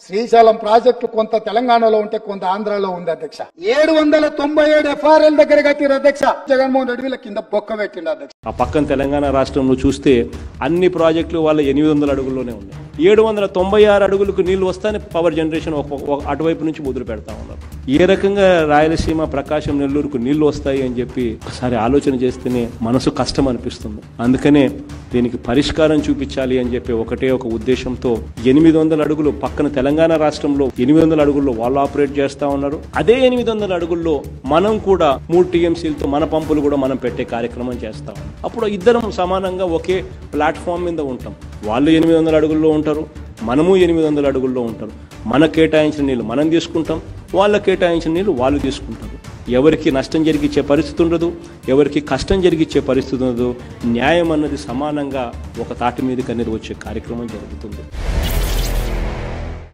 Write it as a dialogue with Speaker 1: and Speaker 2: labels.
Speaker 1: Srisailam project కొంత తెలంగాణలో ఉంటే కొంత ఆంధ్రాలో ఉంది అధ్యక్ష. 797 ఎఫ్ఆర్ఎల్ దగ్గర కట్టిరు అధ్యక్ష. జగన్మోహన్ రెడ్డి వీళ్ళ కింద బొక్క పెట్టిండు అధ్యక్ష.
Speaker 2: ఆ పక్కన తెలంగాణ రాష్ట్రంలో చూస్తే అన్ని ప్రాజెక్టులు వాళ్ళ 800 అడుగుల్లోనే ఉన్నాయి. 796 అడుగులకు నీళ్లు వస్తానే పవర్ జనరేషన్ అటువైపు నుంచి మొదలు పెడతా ఉన్నారు. ఏ రకంగా రాయలసీమ, ప్రకాశం, నెల్లూరుకు నీళ్లు వస్తాయి అని చెప్పి ఒకసారి ఆలోచన చేస్తేనే మనసు కష్టం అనిపిస్తుంది. అందుకనే దీనికి పరిష్కారం చూపించాలి అని చెప్పి ఒకటే ఒక ఉద్దేశంతో 800 అడుగులు పక్కన తెలంగాణ రాష్ట్రంలో 800 అడుగుల్లో వాళ్ళు ఆపరేట్ చేస్తా ఉన్నారు. అదే 800 అడుగుల్లో మనం కూడా 3 టీఎంసీలతో మన పంపులు కూడా మనం పెట్టే కార్యక్రమం చేస్తాం. అప్పుడు ఇద్దరం సమానంగా ఒకే ప్లాట్ఫామ్ మీద ఉంటాం. వాళ్ళు 800 అడుగుల్లో ఉంటారు, మనము 800 అడుగుల్లో ఉంటారు. మన కేటాయించిన నీళ్ళు మనం తీసుకుంటాం, వాళ్ళ కేటాయించిన నీళ్ళు వాళ్ళు తీసుకుంటారు. ఎవరికి నష్టం జరిగించే పరిస్థితి ఉండదు, ఎవరికి కష్టం జరిగించే పరిస్థితి ఉండదు. న్యాయం అన్నది సమానంగా ఒక తాటి మీదకి అనేది వచ్చే కార్యక్రమం జరుగుతుంది.